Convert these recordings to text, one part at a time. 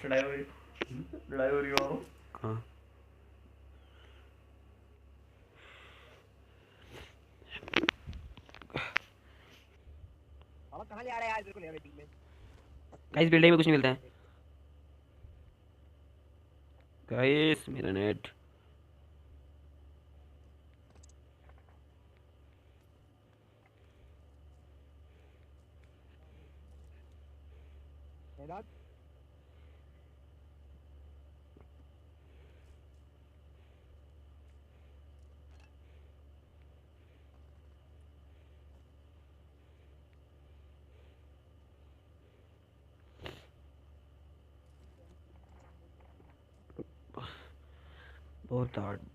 लड़ाई हो रही लड़ाई हो रही हो। हाँ बाबा कहाँ ले आ रहा है यार, मेरे को ले आ मीटिंग में। गाइस बिल्डिंग में कुछ नहीं मिलता है गाइस, मेरा नेट। मैदान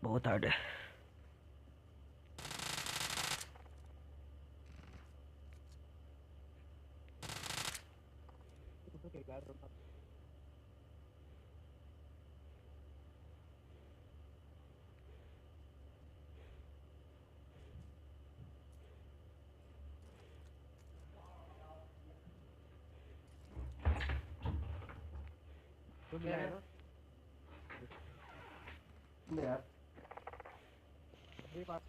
बहुत हार्ड है। तो खेल रहा है। तो मिला है ना यार मेरे पास।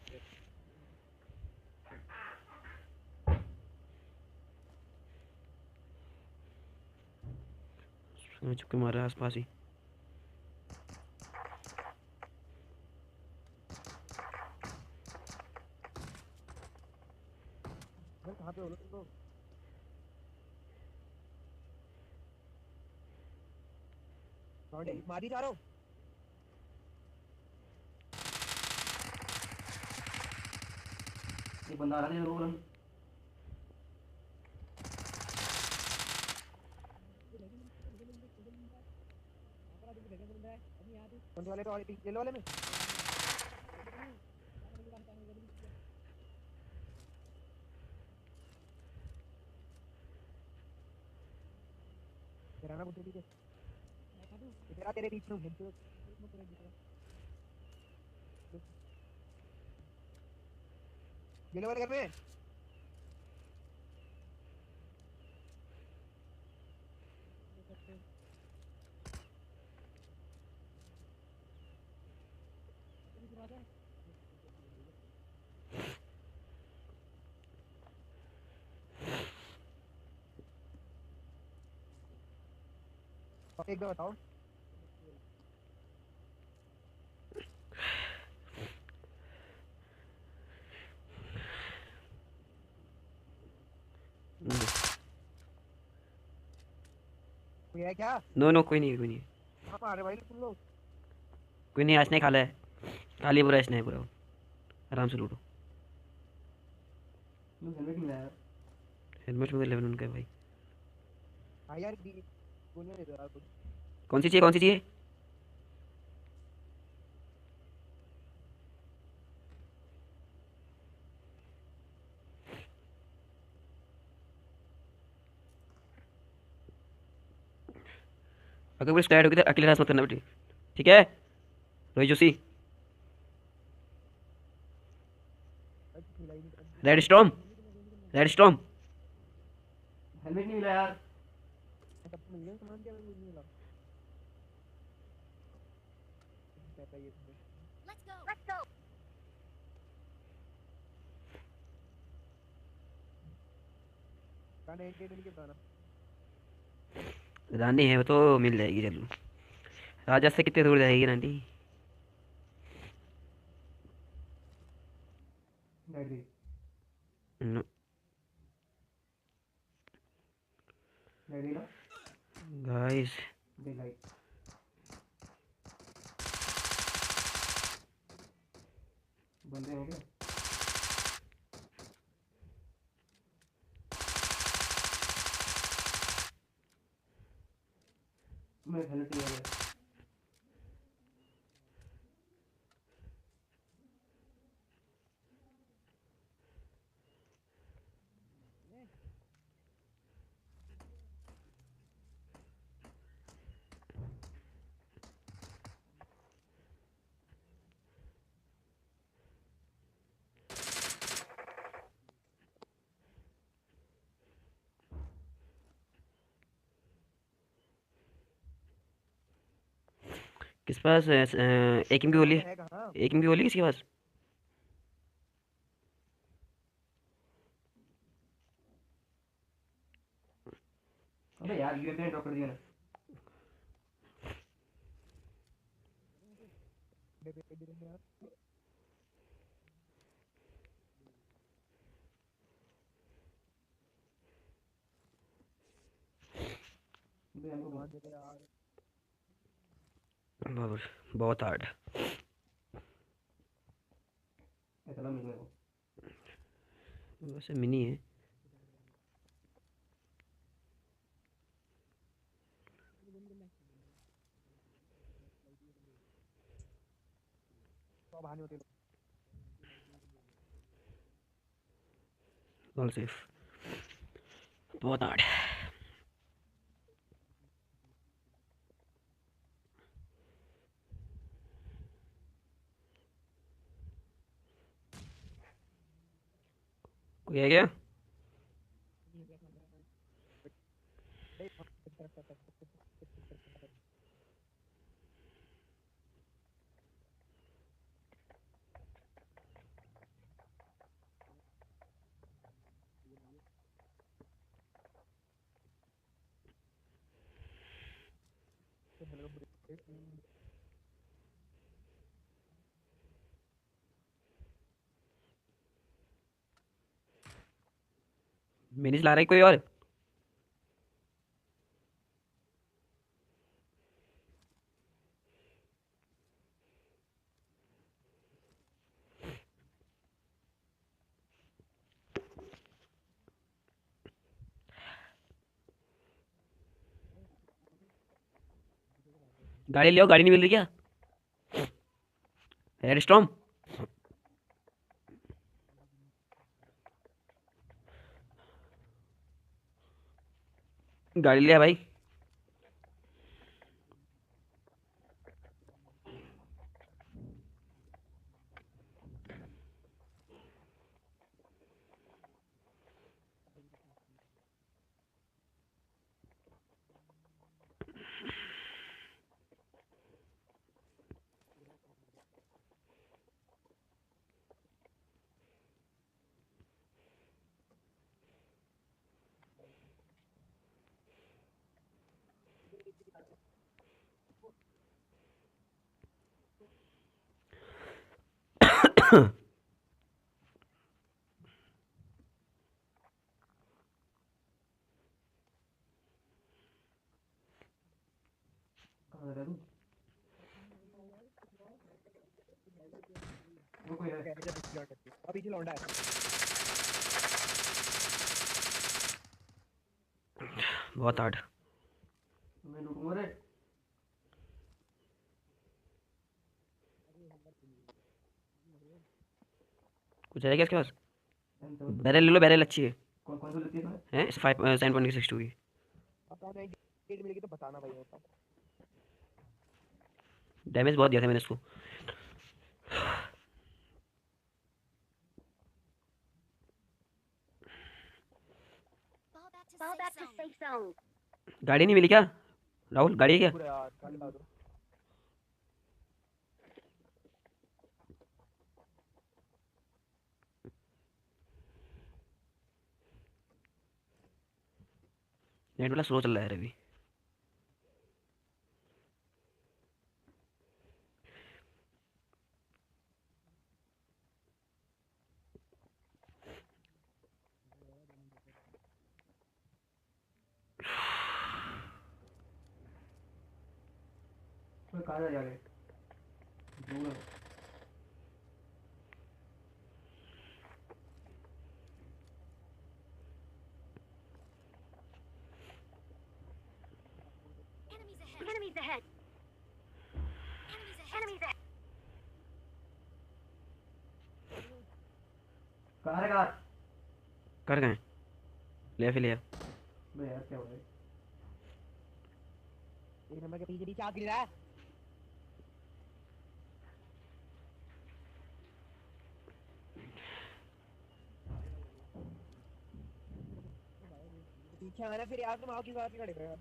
मैं चुपके मारा है आसपास ही। मैं कहाँ पे हो तुम लोग? मारी जा रहा हूँ। एक बंदा आ रहा है जरूर। कौन से वाले पे? वाले येलो वाले में। तेरा ना बुद्धि ठीक है। तेरा तेरे बीच में हूँ। येलो वाले घर में। एक बार बताओ। कोई है क्या? नो नो, कोई नहीं है, कोई नहीं है। कहाँ मारे भाई तुम लोग? कोई नहीं, ऐसने खा है। खा लिया पूरा, ऐसने पूरा। आराम से लूटो। हेलमेट मिला यार। हेलमेट में 11 उनका है भाई। हाँ यार गोलियां दे दो यार कुछ। कौन सी चाहिए, कौन सी चाहिए? अगर पूरी स्क्वाड होगी तो अकेले रास मत करना बेटी, ठीक है रोही जोशी। भाई कुछ मिला ही नहीं पता red storm, red storm. Helmet नहीं मिला यार। सबको मिल गया सामान, क्या मेरे को नहीं मिला? कहता है ये तुमने। गाना एंटेड के बताना। रानी है वो तो मिल जाएगी, चलो। राजा से कितने दूर जाएगी रानी? लाइट गई। नो। लाइट गई ना। गाइस देख लाइट। बंदे हैं क्या? मैं हेलमेट नहीं आ किस पास एक भी गोली? है कहाँ? एक भी गोली किसके पास? अबे यार यूएमपी ने ड्रॉप कर दिया ना। दे दे यार। अबे हमको वहाँ दे दे यार। बहुत बहुत हार्ड। ऐसा लगा मेरे को। वैसे मिनी है। तो बाहर नहीं होते लोग। All safe. बहुत हार्ड। कोई है क्या? मिनी चला रहा है कोई और? गाड़ी ले आओ, गाड़ी नहीं मिल रही क्या? Red storm. गाड़ी ले आ भाई। कहाँ लगा तू? वो कोई है। पीछे लौंडा है। बहुत हार्ड। मैं लूटूंगा रे। कुछ है क्या इसके पास? M7 बैरल ले लो, बैरल अच्छी है। कौन कौन सी लेती है तुम्हें? हैं 7.62 की। पता नहीं गेट मिलेगी तो बताना भाई होता। डैमेज बहुत दिया था मैंने इसको। Fall back to safe zone. गाड़ी नहीं मिली क्या राहुल? गाड़ी है क्या? पूरा यार गाड़ी ला दो। नेट वाला स्लो चल रहा है अभी। कोई कहाँ जा रहे? दूर है। Enemies ahead. Enemies ahead. कहाँ है कार? कर गए? ले फिर ले आ। बे यार क्या हो रहा है? एक नंबर के पीछे पीछे आ गिर रहा है। पीछे आना फिर यार तुम आओ की बात नहीं करेगा।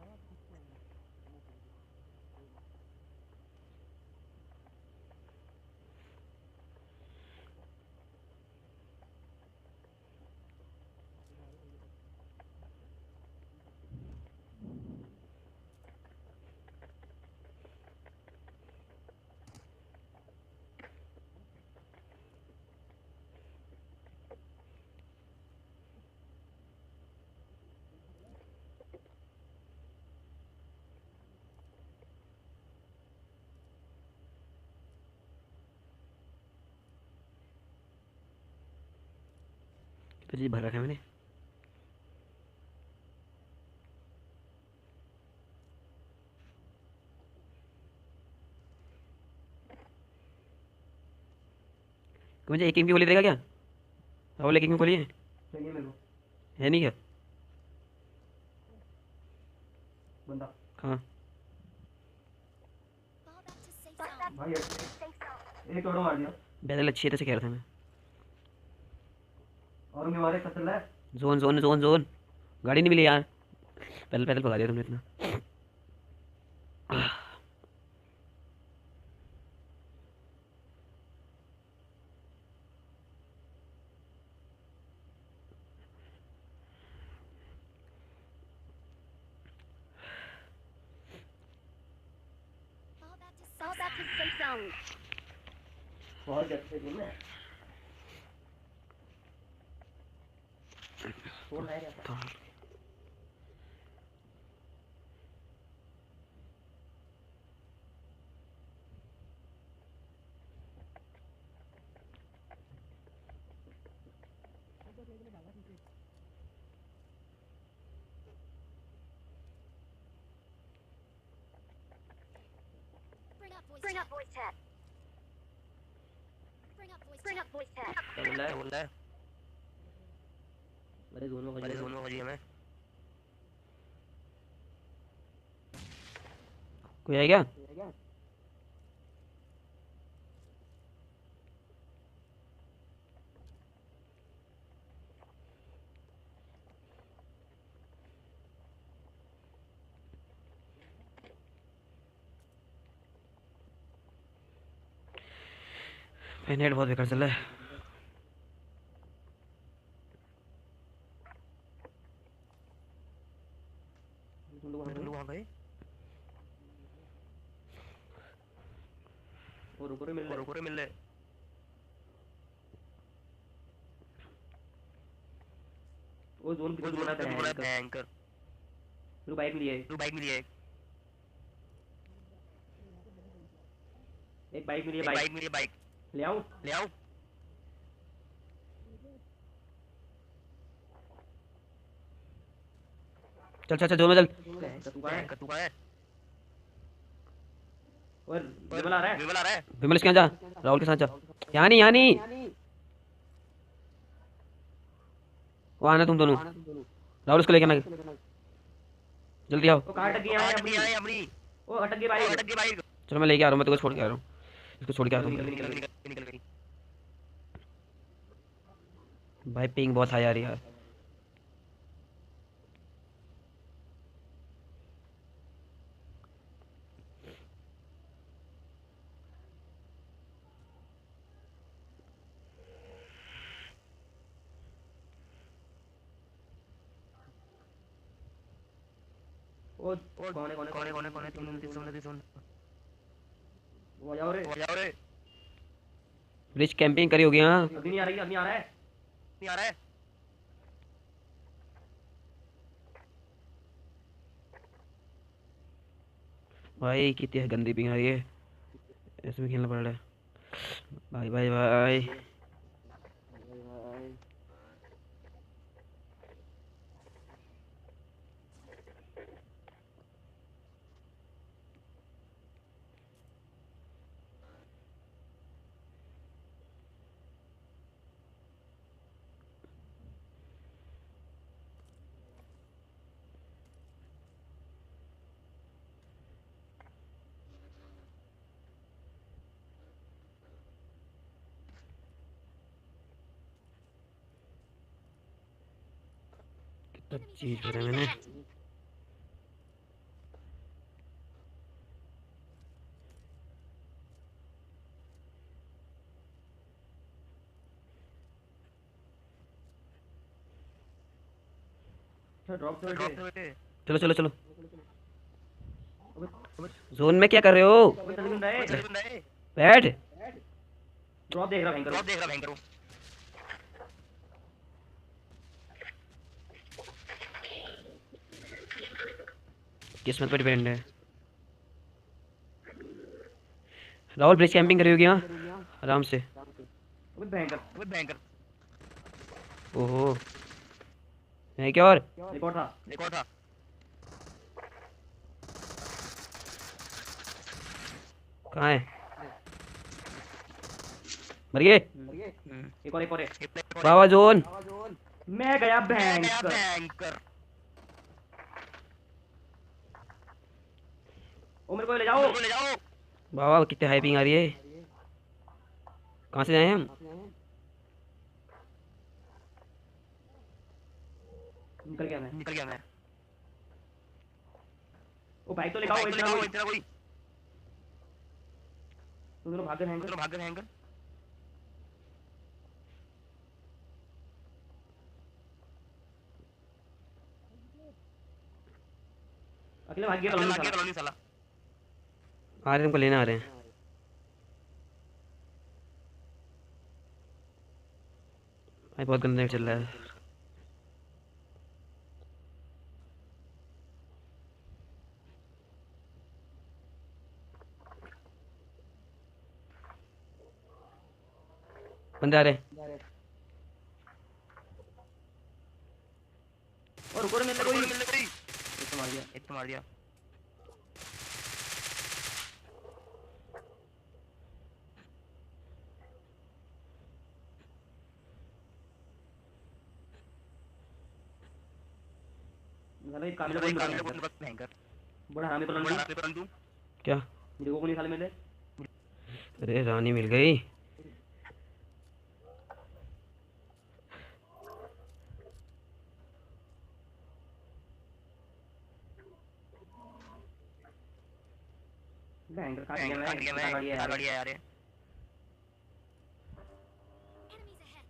कुछ ही भर रखा है मैंने। मुझे एक की गोली देगा क्या? राहुल एक गोली है? चाहिए मेरे को है नहीं क्या? बंदा। हाँ Fall back to safe zone. भाई Safe zone. एक और मार दिया। बैदल अच्छी तरह से कह रहा था मैं। और उनके मारे खतरा है। Zone zone zone zone. गाड़ी नहीं मिली यार। पैदल पैदल भगा दिया तुमने इतना। Fall back to safe zone. बहुत अच्छे गेम है। छोड़ है क्या? Bring up voice chat. Bring up voice chat. क्या बोल रहा है? मेरे जोन में बजी हमें। कोई है क्या? नेट बहुत बेकार चल रहा है। वहाँ गए वो रुको रे मिल रहे। वो जोन कितना बनाता है एंकर तू बाइक मिली है। तू बाइक मिली है एक बाइक मिली है। बाइक मिली है बाइक ले आओ। ले आओ चल चल चल जोन में चल। तू कहाँ है? तू कहाँ है और विमल आ रहा है। विमल आ रहा है विमल इसके यहाँ जा। राहुल के साथ जा। यहाँ नहीं यहाँ नहीं। वो आना तुम दोनों। राहुल उसको लेके आना। जल्दी आओ। वो कहाँ अटक गया है अटक अपनी? गया है अमरी वो अटक गई बाइक। अटक गई बाइक चलो मैं लेके आ रहा हूँ। मैं तुझको छोड़ के आ रहा हूँ। इसको छोड़ के आ रहा हूँ। निकल गई भाई पिंग बहुत हाई आ रही है यार। वो कौन है? कौन है सुन वो आ जाओ रे। जाओ रे ब्रिज कैंपिंग करी होगी। हाँ अभी नहीं आ रही। अभी आ रहा है। नहीं आ रहा है भाई कितनी गंदी पिंग आ रही है। इसमें खेलना पड़ रहा है। भाई भाई भाई कितना चीज करा मैंने। ड्रॉप से बेटे चलो चलो चलो। जोन में क्या कर रहे हो? अबे चल रहा है। बैठ। ड्रॉप देख रहा भयंकर। ड्रॉप देख रहा भयंकर किस्मत पर डिपेंड है। राहुल ब्रिज कैंपिंग करी होगी। हाँ आराम से। अबे भयंकर। भयंकर ओहो है क्या और रिकॉर्ड था। कहाँ है मर गए एक और बाबा जोन मैं गया भयंकर। ओ मेरे को ले जाओ। बाबा कितने हाइपिंग आ रही है कहाँ से जाए हम निकल गया मैं। ओ बाइक तो ले आओ इतना कोई। तुम दोनों भाग गए भयंकर। अकेले भाग गया कॉलोनी साला। आ रहे हैं हमको लेने आ रहे हैं भाई बहुत गंदा चल रहा है बंदे आ रहे हैं और रुको रे मिलने कोई। एक तो मार दिया। साला ये कामिल भयंकर। बड़ा हरामी पलंदू। क्या मेरे को नहीं साले मिले। अरे रानी मिल गई भयंकर काट गया मैं गाड़ी है यार। Enemies ahead.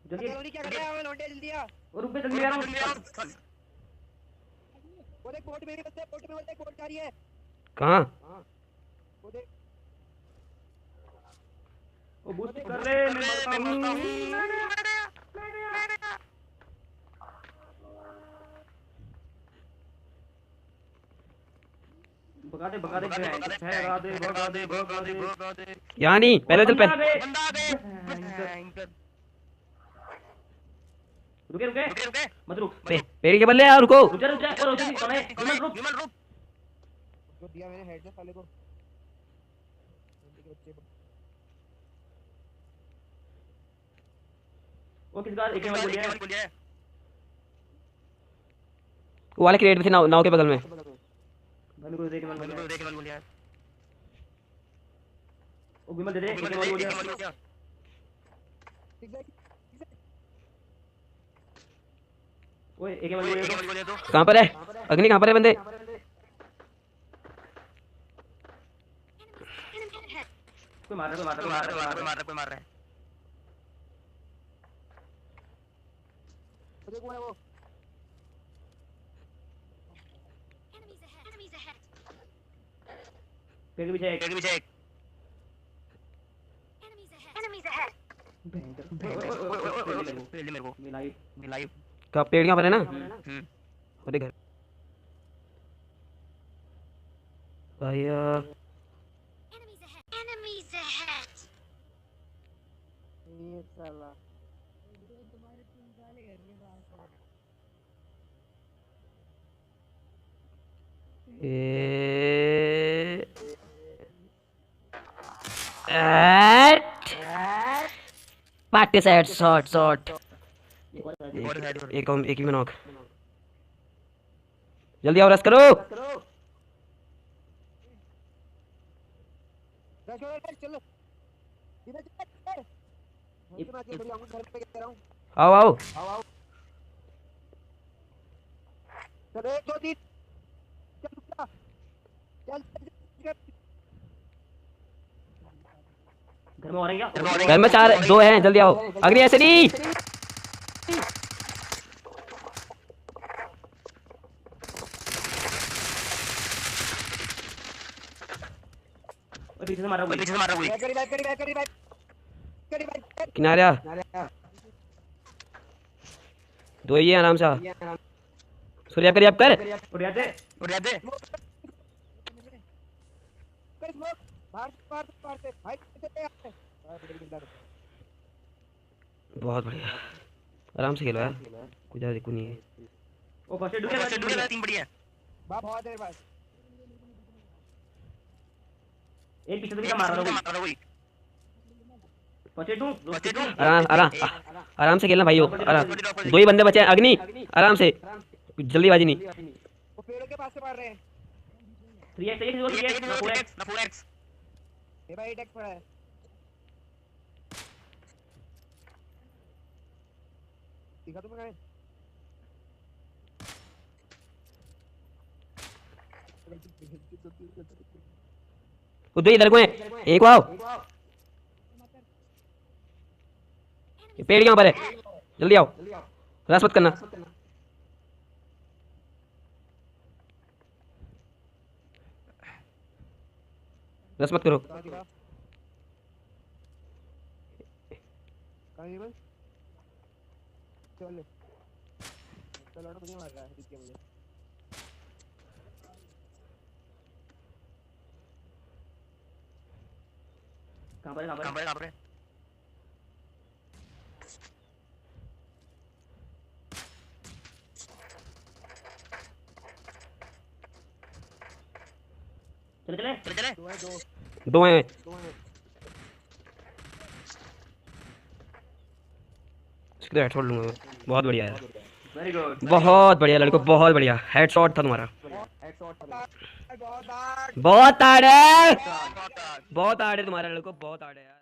जल्दी कॉलोनी क्या कर रहा है लौंडे जल्दी आ और रुक जल्दी आ रहा हूं। वो देख बोट में भी बंदे बोट में बंदे बोट जा रही है कहाँ वो देख वो बूस्ट कर ले मैं मरता हूं। भगा दे यहाँ नहीं पहले चल पहले बंदा आ गए। रुके मत रुक। पेड़ के बल्ले यार रुको रुक जा और जल्दी कौन है विमल रुक। उसको दिया मैंने हेड से साले को बंदे के बच्चे वो किस बार एक बोल दिया है। वो वाले क्रेट में थे नाव के बगल में भाई मेरे को देख विमल बोल दिया है। ओ विमल दे दे एक बोल दिया। ओए एक बोल दिया तो कहाँ पर है अग्नि कहाँ पर है बंदे कोई मार रहा है। वो कौन है वो Enemies ahead. पेड़ के पीछे एक Enemies ahead. भयंकर मेरे को मिलाई। कहाँ पेड़ कहाँ पर है ना अरे घर भैया Enemies ahead. ये साला पार्टी सेट शॉट एक ही में नॉक जल्दी आओ रस करो चलो इधर चल ये मैं आगे बढ़िया हूं घर पे कह रहा हूं आओ चल एक दो तीन चल घर में और क्या घर में 2 हैं जल्दी आओ अग्नि ऐसे नहीं पीछे से मारा कोई किनारे आ 2 ही है आराम से सूर्य कर अब कर। उड़ जाते कर स्मोक बाहर से भाई चले यहाँ पे बहुत बढ़िया, आराम से खेलो यार, कुछ ज्यादा दिक्कत नहीं है। वो फर्स्ट एड दूंगा टीम बढ़िया। बाप बहुत देर बाद एक पीछे से भी मार रहा हूं कोई। फर्स्ट एड दूं आराम आराम आराम से खेलना भाइयों, आराम। 2 ही बंदे बचे हैं, अग्नि आराम से, कुछ जल्दीबाजी नहीं। वो पेड़ों के पास से मार रहे हैं 3x ना 4x ये भाई अटैक पड़ा है दिखा तुम्हें कहीं वो 2 इधर को हैं, एक को आओ। ये पेड़ यहाँ पर है, जल्दी आओ, रस मत करना। रस मत करो। कहाँ दिखा कहाँ है भाई चल चल ऑटो मुझे मार रहा है दिख गया मुझे कहां पर चले 2 हैं। इसके हेडशॉट लूंगा मैं। बहुत बढ़िया यार, वेरी गुड बहुत बढ़िया लड़कों, बहुत बढ़िया हेडशॉट था तुम्हारा। बहुत बहुत आड़ है, बहुत आड़ है तुम्हारा लड़कों, बहुत आड़ है यार।